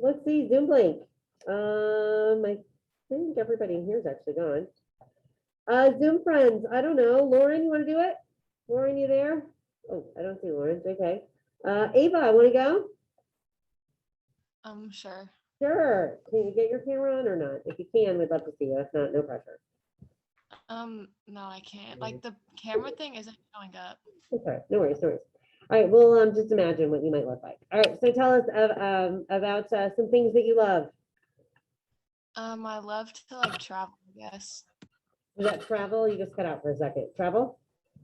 Let's see, Zoom Blink. I think everybody in here is actually gone. Zoom friends, I don't know. Lauren, you want to do it? Lauren, you there? Oh, I don't see Lauren. Okay. Ava, want to go? Sure. Sure. Can you get your camera on or not? If you can, we'd love to see you. If not, no pressure. No, I can't. Like the camera thing isn't showing up. Okay, no worries, no worries. All right, well, just imagine what you might look like. All right, so tell us about some things that you love. I love to like travel, I guess. Is that travel? You just cut out for a second. Travel?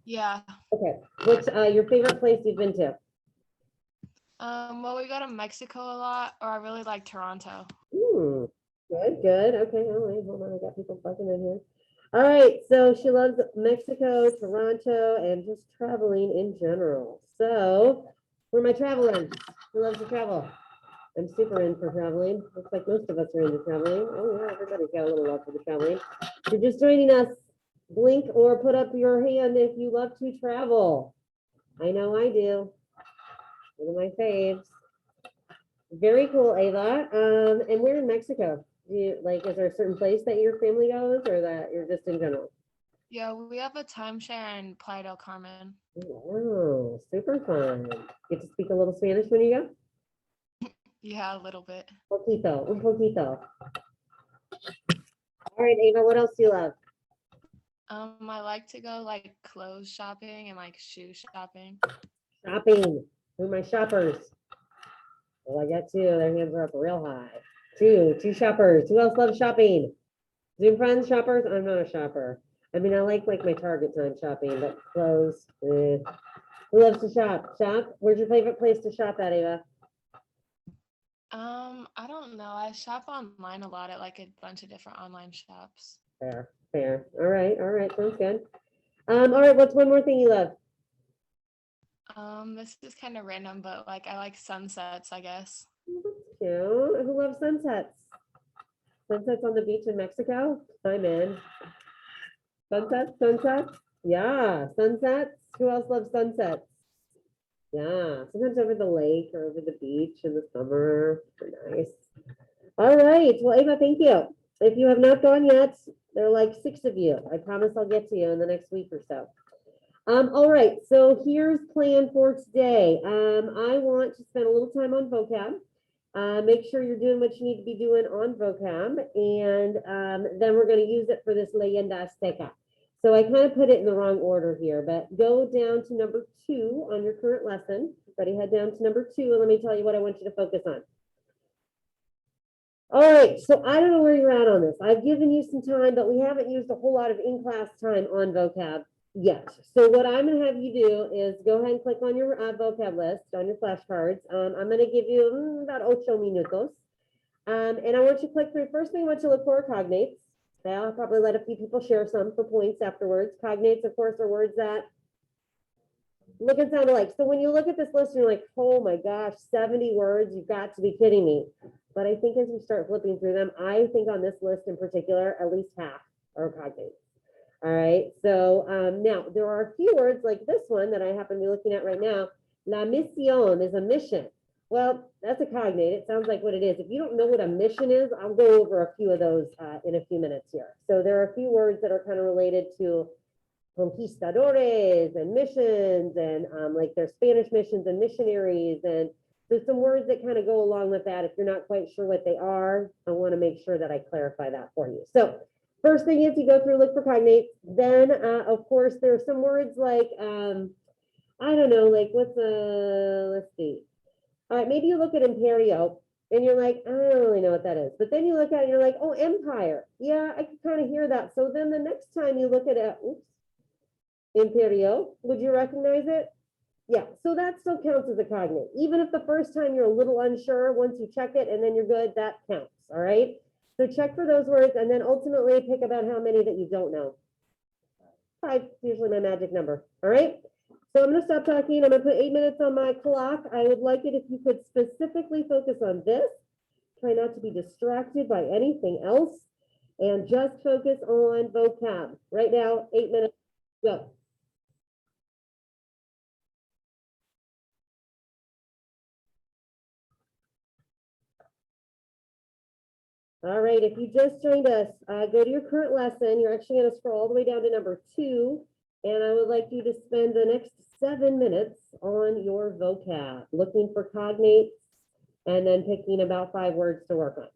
Yeah. Okay. What's your favorite place you've been to? Well, we go to Mexico a lot, or I really like Toronto. Good, good. Okay, all right, hold on. I got people buzzing in here. All right, so she loves Mexico, Toronto, and just traveling in general. So, where are my travelers? Who loves to travel? I'm super in for traveling. Looks like most of us are into traveling. Oh yeah, everybody's got a little love for the traveling. If you're just joining us, blink or put up your hand if you love to travel. I know I do. One of my faves. Very cool, Ava. And we're in Mexico. Do you like, is there a certain place that your family goes or that you're just in general? Yeah, we have a timeshare in Playa del Carmen. Oh, super fun. Get to speak a little Spanish when you go? Yeah, a little bit. Poquito, un poquito. All right, Ava, what else do you love? I like to go like clothes shopping and like shoe shopping. Shopping. Who are my shoppers? Well, I got two. Their hands are up real high. Two shoppers. Who else loves shopping? Zoom friends, shoppers? I'm not a shopper. I mean, I like my Target time shopping, but clothes. Who loves to shop? Shop? Where's your favorite place to shop at, Ava? I don't know. I shop online a lot at like a bunch of different online shops. Fair, fair. All right, sounds good. All right, what's one more thing you love? This is kind of random, but like I like sunsets, I guess. Cute. Who loves sunsets? Sunsets on the beach in Mexico? I'm in. Sunsets? Yeah, sunsets. Who else loves sunsets? Yeah, sometimes over the lake or over the beach in the summer. They're nice. All right. Well, Ava, thank you. If you have not gone yet, there are like 6 of you. I promise I'll get to you in the next week or so. All right, so here's plan for today. I want to spend a little time on vocab. Make sure you're doing what you need to be doing on vocab, and then we're going to use it for this leyenda azteca. So I kind of put it in the wrong order here, but go down to number 2 on your current lesson. Everybody head down to number 2, and let me tell you what I want you to focus on. All right, so I don't know where you're at on this. I've given you some time, but we haven't used a whole lot of in-class time on vocab yet. So what I'm going to have you do is go ahead and click on your vocab list on your flashcards. I'm going to give you about 8 minutos. And I want you to click through. First thing I want you to look for are cognates. I'll probably let a few people share some for points afterwards. Cognates, of course, are words that look and sound alike. So when you look at this list, you're like, oh my gosh, 70 words. You've got to be kidding me. But I think as we start flipping through them, I think on this list in particular, at least half are cognates. All right, so now there are a few words like this one that I happen to be looking at right now. La misión is a mission. Well, that's a cognate. It sounds like what it is. If you don't know what a mission is, I'll go over a few of those in a few minutes here. So there are a few words that are kind of related to conquistadores and missions and like their Spanish missions and missionaries. And there's some words that kind of go along with that. If you're not quite sure what they are, I want to make sure that I clarify that for you. So first thing is you go through, look for cognates. Then, of course, there are some words like, I don't know, like what's let's see. All right, maybe you look at imperio and you're like, I don't really know what that is. But then you look at it and you're like, oh, empire. Yeah, I can kind of hear that. So then the next time you look at it, imperio, would you recognize it? Yeah, so that still counts as a cognate. Even if the first time you're a little unsure, once you check it and then you're good, that counts, all right? So check for those words and then ultimately pick about how many that you don't know. 5 is usually my magic number, all right? So I'm gonna stop talking. I'm gonna put 8 minutes on my clock. I would like it if you could specifically focus on this. Try not to be distracted by anything else and just focus on vocab. Right now, 8 minutes, go. All right, if you just joined us, go to your current lesson. You're actually going to scroll all the way down to number 2. And I would like you to spend the next 7 minutes on your vocab, looking for cognates and then picking about 5 words to work on.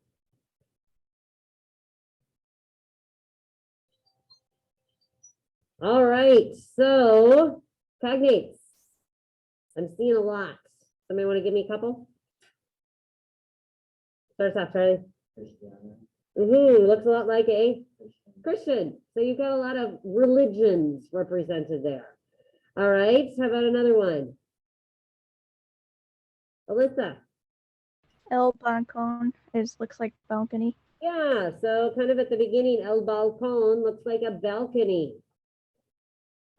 All right, so cognates. I'm seeing a lot. Somebody want to give me a couple? Starts off, Charlie. Looks a lot like a Christian. So you've got a lot of religions represented there. All right, how about another one? Alyssa. El balcón looks like balcony. Yeah, so kind of at the beginning, el balcón looks like a balcony.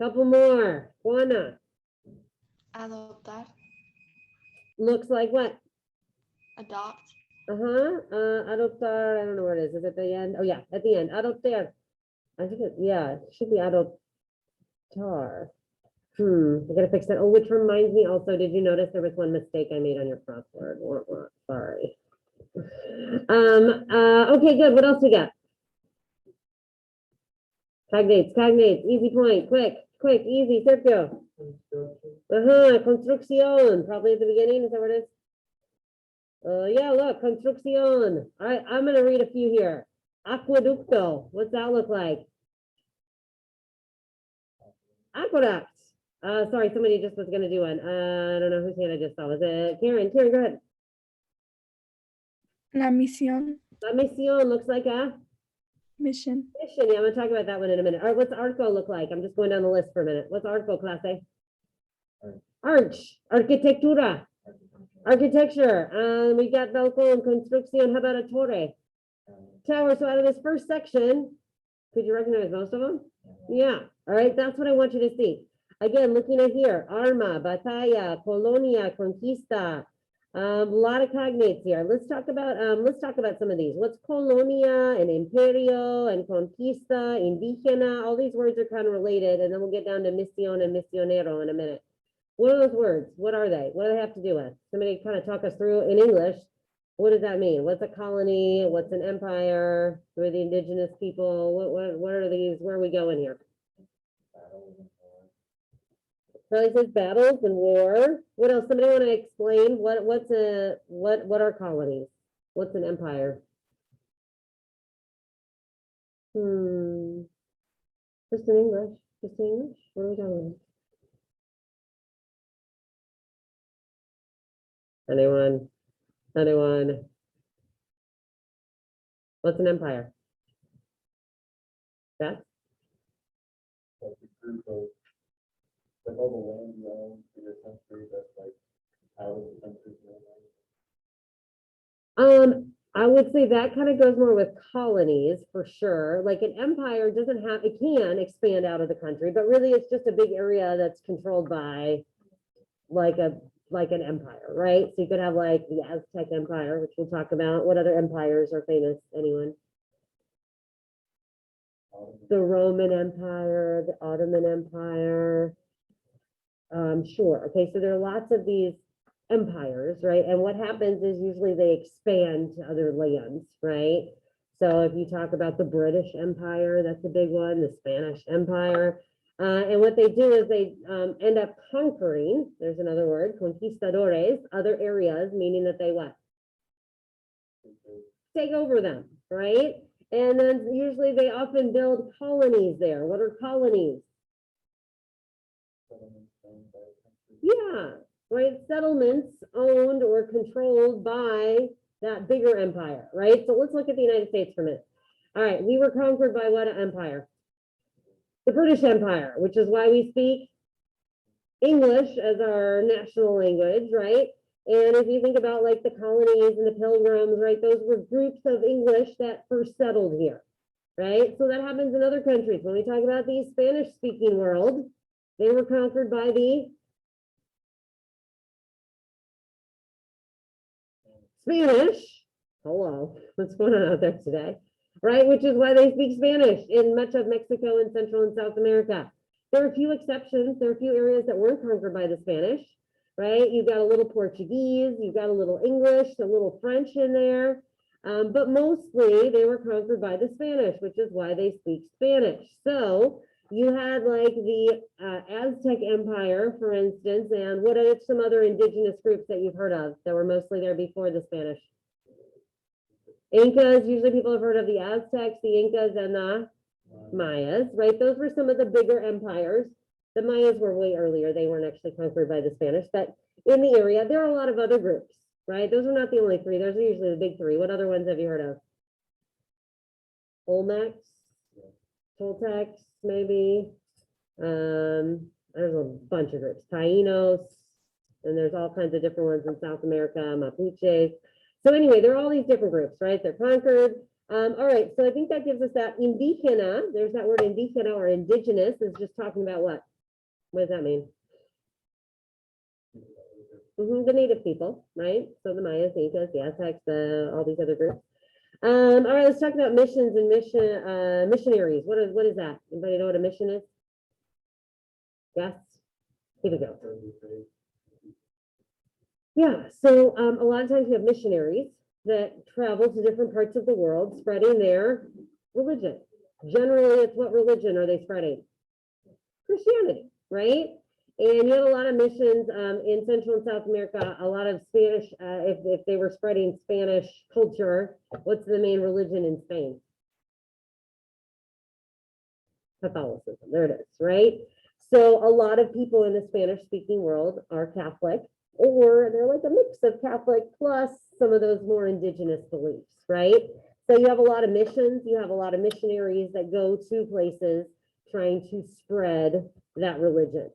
Couple more. Juana. Adoptar. Looks like what? Adopt. Adoptar, I don't know where it is. Is it at the end? Oh yeah, at the end. Adoptar. I think it should be adoptar. I gotta fix that. Oh, which reminds me also, did you notice there was one mistake I made on your crossword? Sorry. Okay, good. What else we got? Cognates, easy point, quick, easy, Sergio. Construcción, probably at the beginning, is that what it is? Yeah, look, construcción. All right, I'm gonna read a few here. Aqueducto, what's that look like? Aqueduct. Sorry, somebody just was gonna do one. I don't know whose hand I just saw. Was it Karen? Karen, go ahead. La misión. La misión looks like a Mission. mission. Yeah, I'm gonna talk about that one in a minute. All right, what's arco look like? I'm just going down the list for a minute. What's arco, class A? Arch. Arquitectura. Architecture. We got balcón, construcción. How about a torre? Tower. So out of this first section, could you recognize most of them? Yeah. All right, that's what I want you to see. Again, looking at here, arma, batalla, colonia, conquista. A lot of cognates here. Let's talk about some of these. What's colonia and imperio and conquista, indígena? All these words are kind of related, and then we'll get down to misión and misionero in a minute. What are those words? What are they? What do they have to do with? Somebody kind of talk us through in English. What does that mean? What's a colony? What's an empire? Who are the indigenous people? What are these? Where are we going here? Charlie says battles and war. What else? Somebody want to explain what are colonies? What's an empire? Just in English. Just in English. What are we talking about? Anyone? What's an empire? That? All the land you own for your country that's like out of the country's land. I would say that kind of goes more with colonies for sure. Like an empire it can expand out of the country, but really it's just a big area that's controlled by like an empire, right? So you could have like the Aztec Empire, which we'll talk about. What other empires are famous? Anyone? The Roman Empire, the Ottoman Empire. Sure. Okay, so there are lots of these empires, right? And what happens is usually they expand to other lands, right? So if you talk about the British Empire, that's a big one, the Spanish Empire. And what they do is they end up conquering, there's another word, conquistadores, other areas, meaning that they what? Take over them, right? And then usually they often build colonies there. What are colonies? Yeah, right. Settlements owned or controlled by that bigger empire, right? So let's look at the United States for a minute. All right, we were conquered by what empire? The British Empire, which is why we speak English as our national language, right? And if you think about like the colonies and the pilgrims, right, those were groups of English that first settled here, right? So that happens in other countries. When we talk about the Spanish-speaking world, they were conquered by the Spanish. Hello, what's going on out there today? Right, which is why they speak Spanish in much of Mexico and Central and South America. There are a few exceptions. There are a few areas that weren't conquered by the Spanish, right? You've got a little Portuguese, you've got a little English, a little French in there. But mostly they were conquered by the Spanish, which is why they speak Spanish. So you had like the Aztec Empire, for instance, and what are some other indigenous groups that you've heard of that were mostly there before the Spanish? Incas, usually people have heard of the Aztecs, the Incas, and the Mayas, right? Those were some of the bigger empires. The Mayas were way earlier. They weren't actually conquered by the Spanish, but in the area, there are a lot of other groups, right? Those are not the only three. Those are usually the big three. What other ones have you heard of? Olmecs, Toltecs, maybe. There's a bunch of groups. Tainos, and there's all kinds of different ones in South America, Mapuches. So anyway, there are all these different groups, right? They're conquered. All right, so I think that gives us that indígena. There's that word indígena or indigenous is just talking about what? What does that mean? The native people, right? So the Mayas, the Incas, the Aztecs, all these other groups. All right, let's talk about missions and missionaries. What is that? Anybody know what a mission is? Yes? Here we go. Yeah, so a lot of times you have missionaries that travel to different parts of the world spreading their religion. Generally, it's what religion are they spreading? Christianity, right? And you have a lot of missions in Central and South America, a lot of Spanish, if they were spreading Spanish culture, what's the main religion in Spain? Catholicism, there it is, right? So a lot of people in the Spanish speaking world are Catholic, or they're like a mix of Catholic plus some of those more indigenous beliefs, right? So you have a lot of missions, you have a lot of missionaries that go to places trying to spread that religion.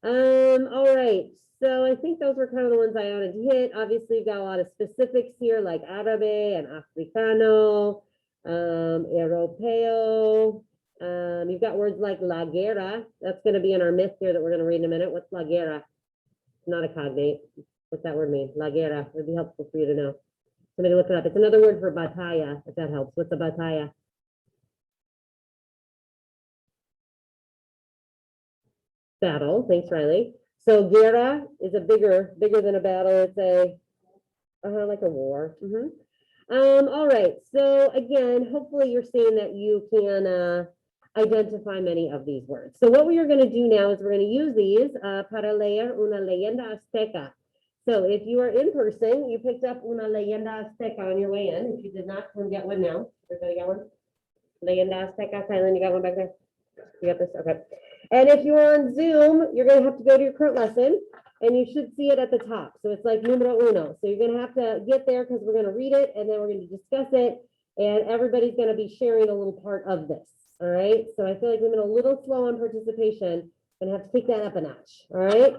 All right, so I think those were kind of the ones I wanted to hit. Obviously, you've got a lot of specifics here like Árabe and Africano, Europeo. You've got words like La Guerra. That's going to be in our myth here that we're going to read in a minute. What's La Guerra? Not a cognate. What's that word mean? La Guerra. It would be helpful for you to know. Somebody look it up. It's another word for batalla, if that helps. What's a batalla? Battle. Thanks, Riley. So guerra is a bigger than a battle. It's a like a war. All right. So again, hopefully you're seeing that you can identify many of these words. So what we are going to do now is we're going to use these para leer una leyenda azteca. So if you are in person, you picked up una leyenda azteca on your way in. If you did not, come get one now. Everybody got one? Leyenda azteca. Kylan, you got one back there? You got this? Okay. And if you're on Zoom, you're going to have to go to your current lesson, and you should see it at the top. So it's like numero uno. So you're going to have to get there because we're going to read it, and then we're going to discuss it, and everybody's going to be sharing a little part of this. All right. So I feel like we've been a little slow on participation and have to take that up a notch. All right.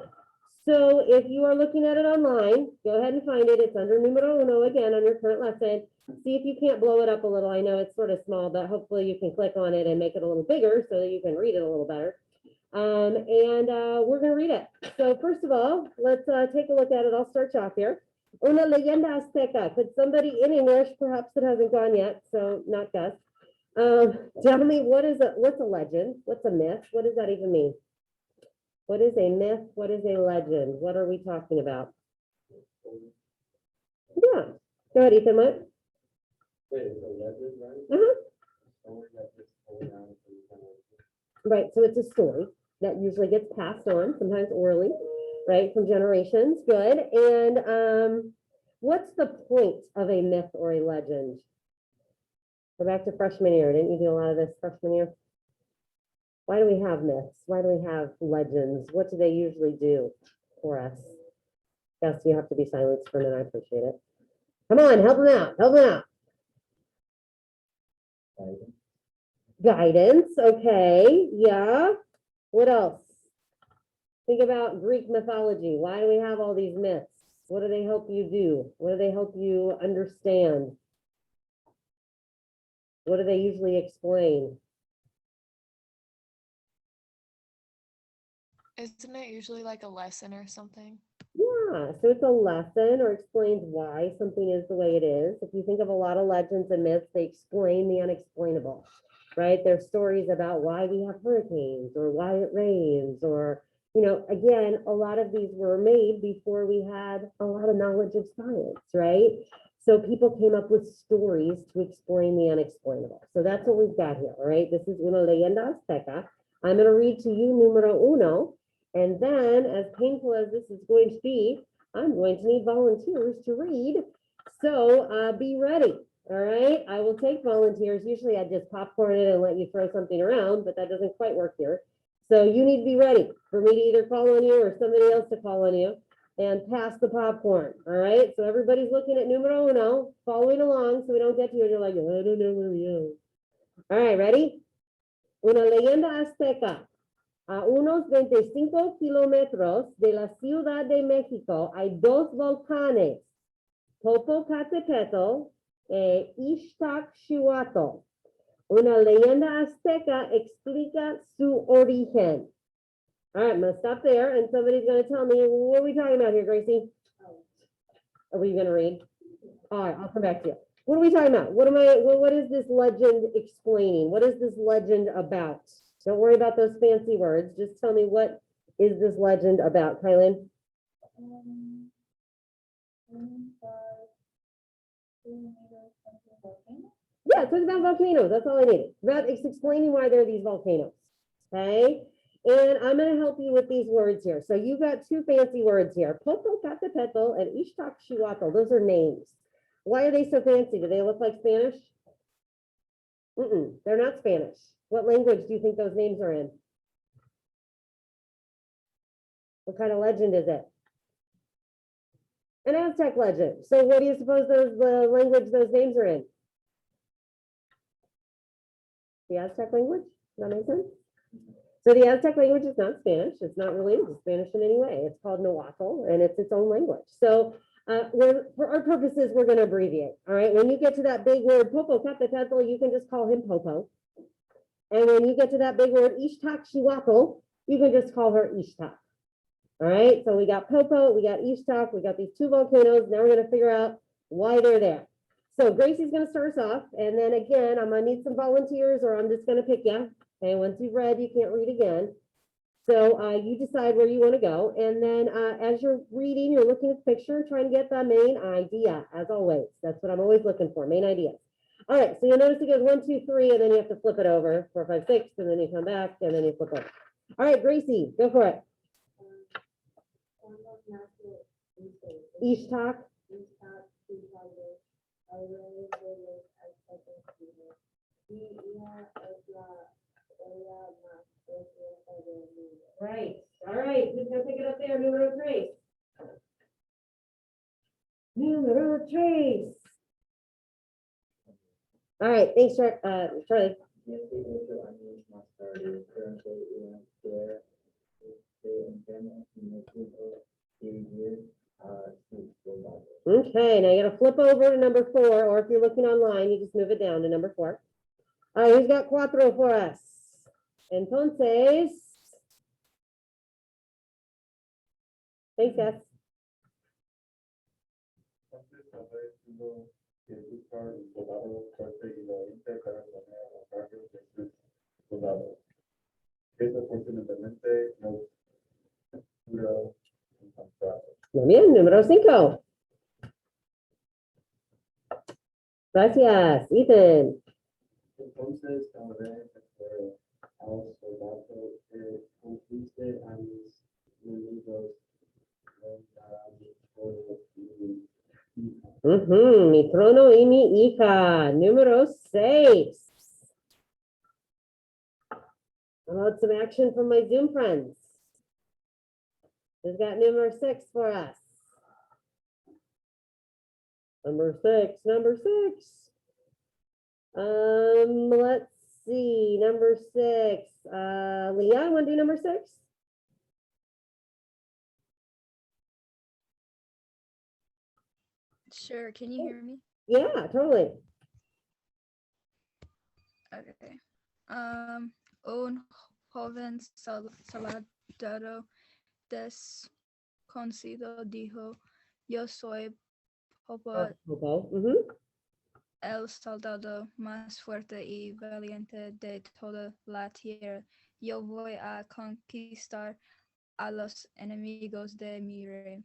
So if you are looking at it online, go ahead and find it. It's under numero uno again on your current lesson. See if you can't blow it up a little. I know it's sort of small, but hopefully you can click on it and make it a little bigger so that you can read it a little better. We're going to read it. So first of all, let's take a look at it. I'll start you off here. Una leyenda azteca. Could somebody in English, perhaps it hasn't gone yet, so not Gus. Tell me, what's a legend? What's a myth? What does that even mean? What is a myth? What is a legend? What are we talking about? Yeah. Go ahead, Ethan. What? Wait, it's a legend, right? Uh-huh. Story that gets told down to the generation. Right. So it's a story that usually gets passed on, sometimes orally, right, from generations. Good. And what's the point of a myth or a legend? Go back to freshman year. Didn't you do a lot of this freshman year? Why do we have myths? Why do we have legends? What do they usually do for us? Yes, you have to be silenced for a minute. I appreciate it. Come on, help them out. Help them out. Guidance. Okay. Yeah. What else? Think about Greek mythology. Why do we have all these myths? What do they help you do? What do they help you understand? What do they usually explain? Isn't it usually like a lesson or something? Yeah, so it's a lesson or explains why something is the way it is. If you think of a lot of legends and myths, they explain the unexplainable, right? There's stories about why we have hurricanes or why it rains, or, again, a lot of these were made before we had a lot of knowledge of science, right? So people came up with stories to explain the unexplainable. So that's what we've got here, all right? This is Una Leyenda Azteca. I'm going to read to you numero uno, and then, as painful as this is going to be, I'm going to need volunteers to read. So be ready, all right? I will take volunteers. Usually I just popcorn it and let you throw something around, but that doesn't quite work here. So you need to be ready for me to either call on you or somebody else to call on you and pass the popcorn, all right? So everybody's looking at numero uno, following along so we don't get to you and you're like, I don't know where we are. All right, ready? Una leyenda azteca. A unos 25 kilómetros de la Ciudad de México hay dos volcanes, Popocatépetl e Iztaccíhuatl. Una leyenda azteca explica su origen. All right, I'm gonna stop there and somebody's gonna tell me, what are we talking about here, Gracie? Are we gonna read? All right, I'll come back to you. What are we talking about? What is this legend explaining? What is this legend about? Don't worry about those fancy words. Just tell me, what is this legend about, Kylan? Yeah, it's about volcanoes. That's all I needed. It's explaining why there are these volcanoes. Okay. And I'm going to help you with these words here. So you got two fancy words here. Popocatépetl and Iztaccíhuatl. Those are names. Why are they so fancy? Do they look like Spanish? They're not Spanish. What language do you think those names are in? What kind of legend is it? An Aztec legend. So what do you suppose the language those names are in? The Aztec language? Does that make sense? So the Aztec language is not Spanish. It's not related to Spanish in any way. It's called Nahuatl, and it's its own language. So for our purposes, we're going to abbreviate. All right. When you get to that big word, Popocatépetl, you can just call him Popo. And when you get to that big word, Iztaccíhuatl, you can just call her Ixtac. All right. So we got Popo, we got Ixtac, we got these two volcanoes. Now we're going to figure out why they're there. So Gracie's going to start us off. And then again, I'm going to need some volunteers, or I'm just going to pick you. Okay, once you've read, you can't read again. So you decide where you want to go. And then as you're reading, you're looking at the picture, trying to get the main idea, as always. That's what I'm always looking for, main ideas. All right, so you'll notice it goes 1, 2, 3, and then you have to flip it over, 4, 5, 6, and then you come back, and then you flip over. All right, Gracie, go for it. Ixtac. Right. All right. Who's gonna pick it up there? Numero tres. Numero tres. All right. Thanks, Charlie. Okay. Now you gotta flip over to number 4, or if you're looking online, you just move it down to number 4. All right. Who's got cuatro for us? Entonces. Thanks, Gus. Muy bien, número 5. Gracias, Ethan. Entonces, al soldado consiste a mis enemigos. Mi trono y mi hija. Número 6. How about some action from my Zoom friends? Who's got number 6 for us? Number 6, number 6. Let's see, number 6. Leah, want to do number 6? Sure. Can you hear me? Yeah, totally. Okay. Un joven soldado desconocido dijo, yo soy Popo, Okay. el soldado más fuerte y valiente de toda la tierra. Yo voy a conquistar a los enemigos de mi rey.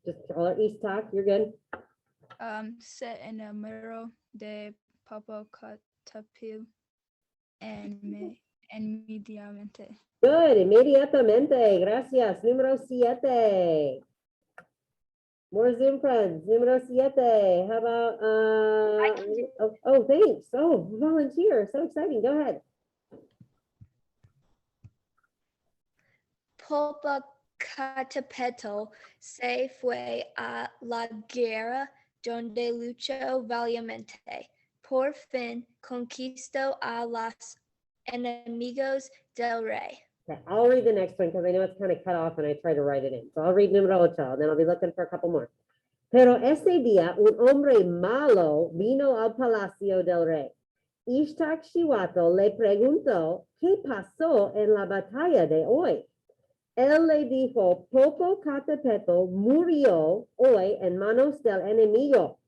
Just call it Istak, you're good. Set in the middle de Popocatépetl inmediatamente. Good, inmediatamente, gracias. Número 7. More Zoom friends, número 7. How about, oh, thanks. Oh, volunteer, so exciting, go ahead. Popocatépetl se fue a la guerra donde luchó valientemente. Por fin conquistó a los enemigos del rey. Okay, I'll read the next one because I know it's kind of cut off and I try to write it in. So I'll read número 8, and then I'll be looking for a couple more. Pero ese día un hombre malo vino al palacio del rey. Ishtakshiwato le preguntó qué pasó en la batalla de hoy. Él le dijo, Popocatépetl murió hoy en manos del enemigo.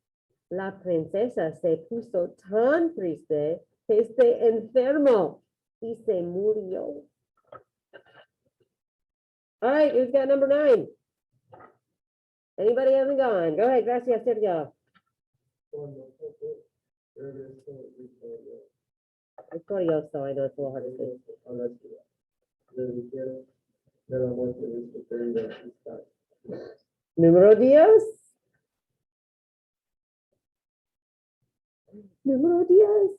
La princesa se puso tan triste que se enfermó y se murió. All right, who's got number 9? Anybody hasn't gone? Go ahead, gracias, Sergio. Victorioso, I know it's a little hard to say. Número 10. Número 10.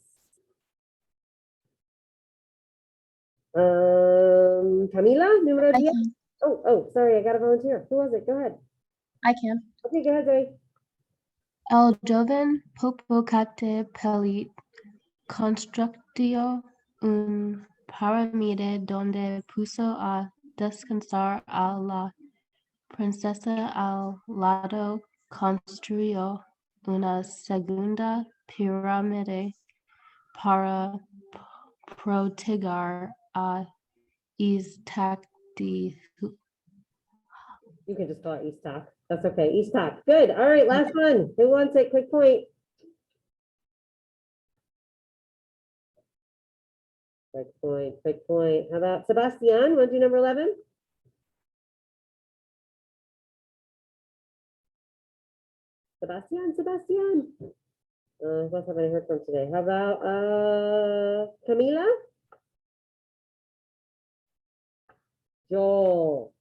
Camila, número 10. Oh, sorry, I got a volunteer. Who was it? Go ahead. I can. Okay, go ahead, Zoe. El joven Popocatépetl construyó un pirámide donde puso a descansar a la princesa. Al lado construyó una segunda pirámide para proteger a Iztac. You can just call it East Talk. That's okay. East Talk. Good. All right, last one. Who wants it? Quick point. Quick point, quick point. How about Sebastian? Want to do number 11? Sebastian. What haven't I heard from today? How about Camila? Joel.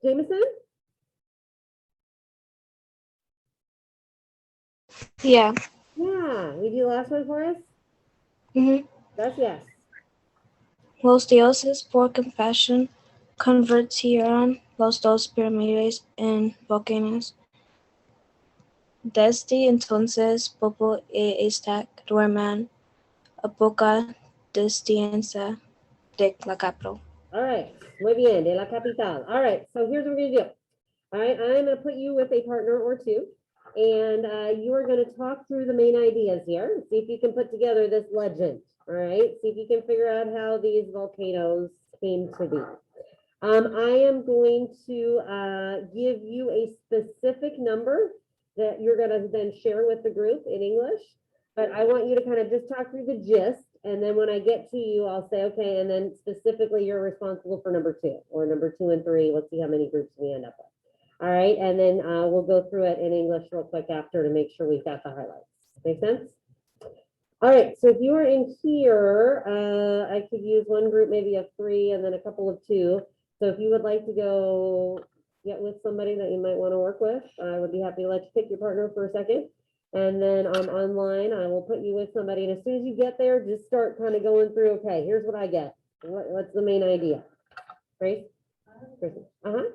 Jameson? Yeah. Yeah. Will you do the last one for us? Gracias. Los dioses por compasión convirtieron los dos pirámides en volcanes. Desde entonces, Popo e Iztac duermen a poca distancia de la capital. All right, muy bien, de la capital. All right, so here's what we're gonna do. All right, I'm gonna put you with a partner or two, and you are gonna talk through the main ideas here. See if you can put together this legend. All right, see if you can figure out how these volcanoes came to be. I am going to give you a specific number that you're gonna then share with the group in English. But I want you to kind of just talk through the gist, and then when I get to you, I'll say, okay, and then specifically you're responsible for number 2 or number 2 and 3. Let's see how many groups we end up with. All right, and then we'll go through it in English real quick after to make sure we've got the highlights. Make sense? All right, so if you are in here, I could use one group maybe of 3 and then a couple of 2. So if you would like to go get with somebody that you might want to work with, I would be happy to let you pick your partner for a second. And then online, I will put you with somebody. And as soon as you get there, just start kind of going through, okay, here's what I get. What's the main idea? Grace? Uh-huh.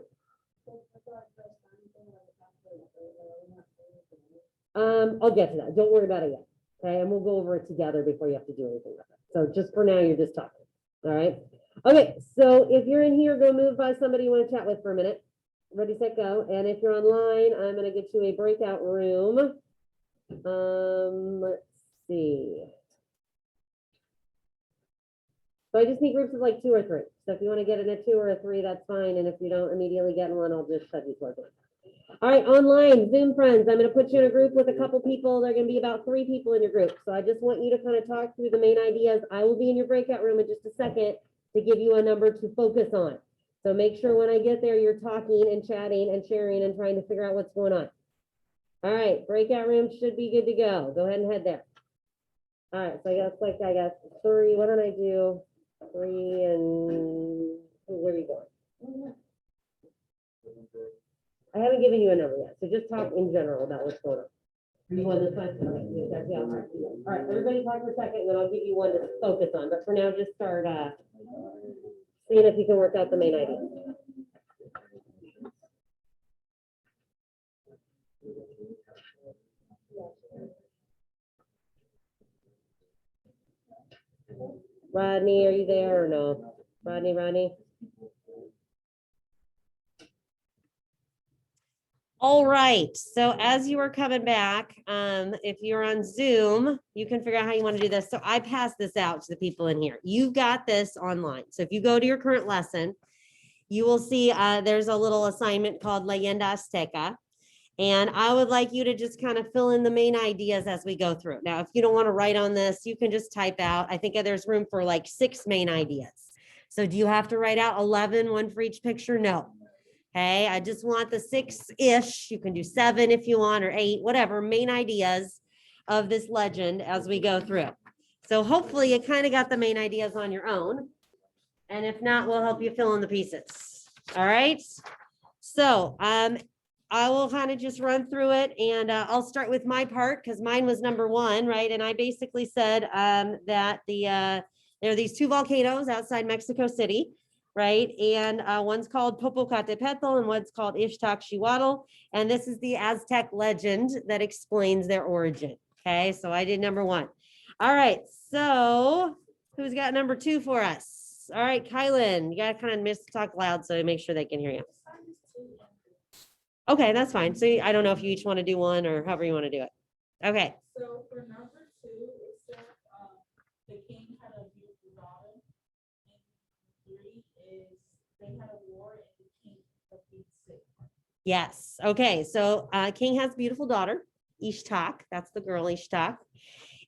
I'll get to that. Don't worry about it yet. Okay, and we'll go over it together before you have to do anything with it. So just for now, you're just talking. All right. Okay, so if you're in here, go move by somebody you want to chat with for a minute. Ready, set, go. And if you're online, I'm going to get you a breakout room. Let's see. So I just need groups of like 2 or 3. So if you want to get in a 2 or a 3, that's fine. And if you don't immediately get in one, I'll just shove you towards it. All right, online, Zoom friends, I'm gonna put you in a group with a couple people. There are gonna be about 3 people in your group. So I just want you to kind of talk through the main ideas. I will be in your breakout room in just a second to give you a number to focus on. So make sure when I get there, you're talking and chatting and sharing and trying to figure out what's going on. All right, breakout room should be good to go. Go ahead and head there. All right, so I got 3. Why don't I do 3 and where are you going? I haven't given you a number yet, so just talk in general about what's going on. You want this one? Okay, yeah, all right. All right, everybody talk for a second, and then I'll give you one to focus on, but for now, just start seeing if you can work out the main idea. Rodney, are you there or no? Rodney? All right, so as you are coming back, if you're on Zoom, you can figure out how you want to do this. So I pass this out to the people in here. You've got this online. So if you go to your current lesson, you will see there's a little assignment called Leyenda Azteca. And I would like you to just kind of fill in the main ideas as we go through. Now, if you don't want to write on this, you can just type out. I think there's room for like 6 main ideas. So do you have to write out 11, one for each picture? No. Okay, I just want the 6-ish. You can do 7 if you want, or 8, whatever, main ideas of this legend as we go through. So hopefully you kind of got the main ideas on your own. And if not, we'll help you fill in the pieces. All right. So I will kind of just run through it, and I'll start with my part because mine was number 1, right? And I basically said that there are these 2 volcanoes outside Mexico City, right? And one's called Popocatépetl and one's called Ixtaccíhuatl. And this is the Aztec legend that explains their origin. Okay, so I did number 1. All right, so who's got number 2 for us? All right, Kylan, you gotta kind of talk loud so I make sure they can hear you. Okay, that's fine. So I don't know if you each want to do one or however you want to do it. Okay. So for number 2, it said the king had a beautiful daughter. And 3 is they had a war and the king defeats it. Yes. Okay. So king has a beautiful daughter, Ixtac. That's the girl, Ixtac.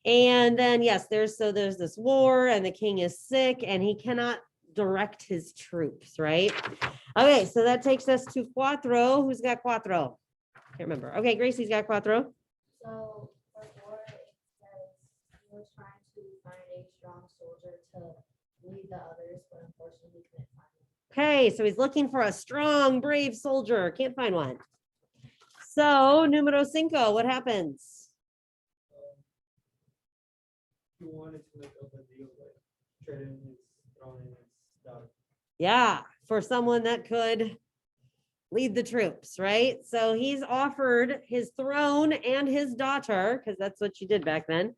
And then yes, there's this war and the king is sick and he cannot direct his troops, right? Okay, so that takes us to Cuatro. Who's got Cuatro? Can't remember. Okay, Gracie's got Cuatro. So for war, it says he was trying to find a strong soldier to lead the others, but unfortunately he couldn't find one. Okay, so he's looking for a strong, brave soldier. Can't find one. So numero 5, what happens? He wanted to make up a deal, like trading his throne and his daughter. Yeah, for someone that could lead the troops, right? So he's offered his throne and his daughter, because that's what you did back then,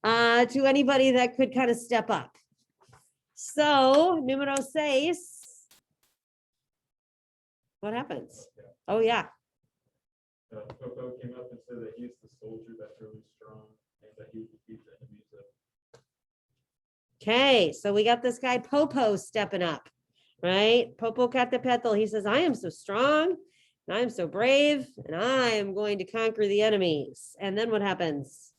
to anybody that could kind of step up. So numero 6, what happens? Oh yeah. Popo came up and said that he's the soldier that's really strong and that he would defeat the enemies of. Okay, so we got this guy Popo stepping up, right? Popocatépetl, he says, I am so strong, and I am so brave, and I am going to conquer the enemies. And then what happens?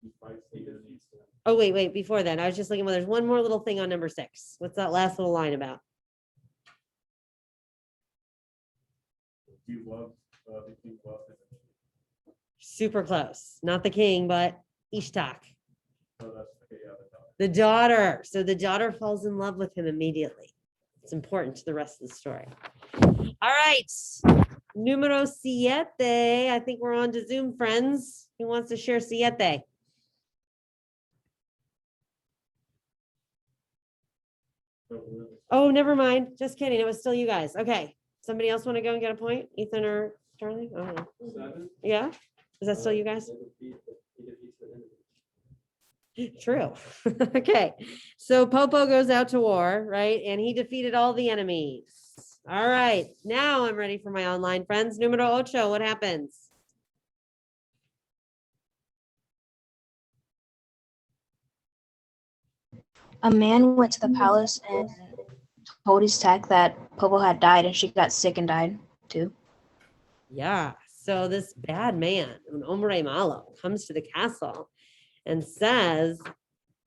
He fights the enemies. Oh, wait, before then, I was just looking, well, there's one more little thing on number 6. What's that last little line about? He loved the king loved him. Super close. Not the king, but Ixtac, So that's okay, yeah, the daughter. So the daughter falls in love with him immediately. It's important to the rest of the story. All right. Numero 7. I think we're on to Zoom, friends. Who wants to share 7? Oh, never mind. Just kidding. It was still you guys. Okay. Somebody else want to go and get a point? Ethan or Charlie? Oh, no. 7. Yeah. Is that still you guys? He defeats the enemy. True. Okay. So Popo goes out to war, right? And he defeated all the enemies. All right. Now I'm ready for my online friends. Numero 8. What happens? A man went to the palace and told Ixtac that Popo had died and she got sick and died too. Yeah, so this bad man, an hombre malo, comes to the castle and says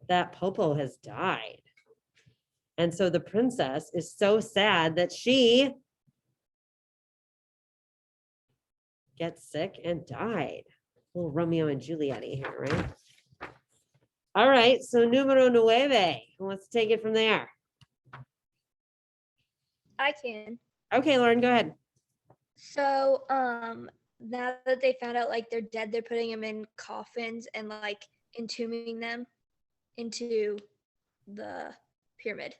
that Popo has died. And so the princess is so sad that she gets sick and died. Little Romeo and Juliet here, right? All right, so numero nueve. Who wants to take it from there? I can. Okay, Lauren, go ahead. So, now that they found out like they're dead, they're putting them in coffins and like entombing them into the pyramid.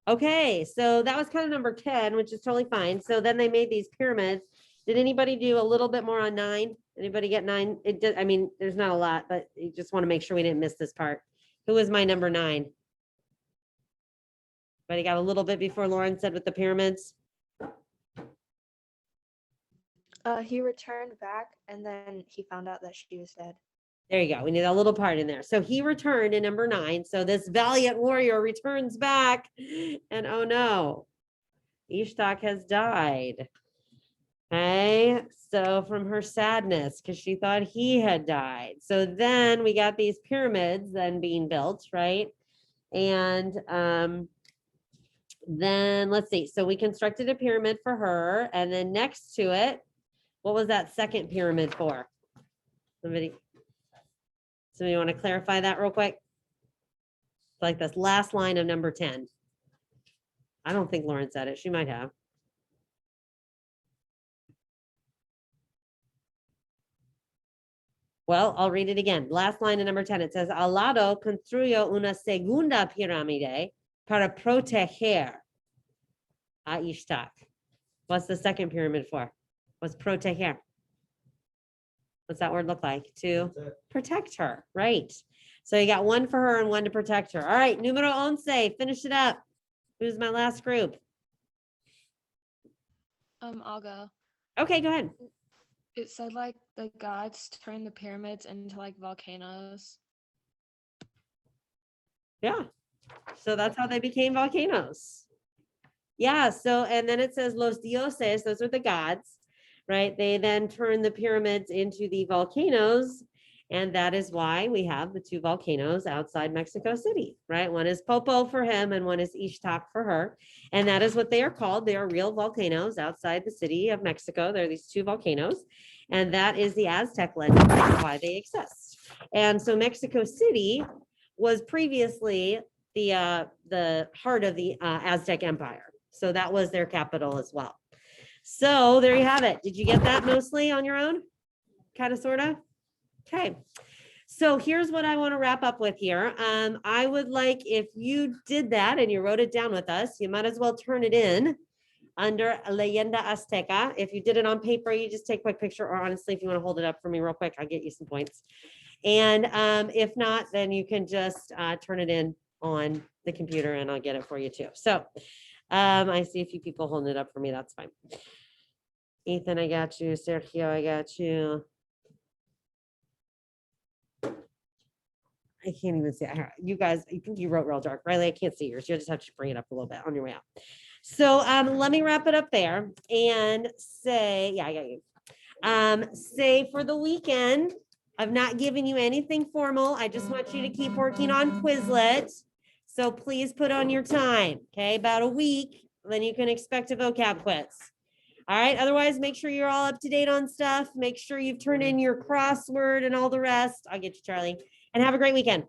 Okay, so that was kind of number 10, which is totally fine. So then they made these pyramids. Did anybody do a little bit more on 9? Anybody get 9? It did, I mean, there's not a lot, but you just want to make sure we didn't miss this part. Who was my number 9? But he got a little bit before Lauren said with the pyramids. He returned back and then he found out that she was dead. There you go. We need a little part in there. So he returned in number 9. So this valiant warrior returns back and oh no, Ishtar has died. Okay, so from her sadness, because she thought he had died. So then we got these pyramids then being built, right? And then let's see. So we constructed a pyramid for her, and then next to it, what was that second pyramid for? Somebody want to clarify that real quick? Like this last line of number 10. I don't think Lauren said it. She might have. Well, I'll read it again. Last line of number 10, it says, al lado construyó una segunda pirámide para proteger a Ishtar. What's the second pyramid for? What's proteger? What's that word look like? To protect her, right? So you got one for her and one to protect her. All right, numero once, finish it up. Who's my last group? I'll go. Okay, go ahead. It said like the gods turned the pyramids into like volcanoes. Yeah. So that's how they became volcanoes. Yeah. So, and then it says los dioses, those are the gods, right? They then turn the pyramids into the volcanoes. And that is why we have the 2 volcanoes outside Mexico City, right? One is Popo for him and one is Ixtac for her. And that is what they are called. They are real volcanoes outside the city of Mexico. There are these 2 volcanoes. And that is the Aztec legend of why they exist. And so Mexico City was previously the heart of the Aztec Empire. So that was their capital as well. So there you have it. Did you get that mostly on your own? Kind of, sort of? Okay. So here's what I want to wrap up with here. I would like, if you did that and you wrote it down with us, you might as well turn it in under Leyenda Azteca. If you did it on paper, you just take a quick picture, or honestly, if you want to hold it up for me real quick, I'll get you some points. And if not, then you can just turn it in on the computer and I'll get it for you too. So I see a few people holding it up for me. That's fine. Ethan, I got you. Sergio, I got you. I can't even see. You guys, I think you wrote real dark. Riley, I can't see yours. You'll just have to bring it up a little bit on your way out. So let me wrap it up there and say, yeah, I got you. Say for the weekend, I've not given you anything formal. I just want you to keep working on Quizlet. So please put on your time, okay? About a week, then you can expect a vocab quiz. All right, otherwise make sure you're all up to date on stuff. Make sure you've turned in your crossword and all the rest. I'll get you, Charlie. And have a great weekend.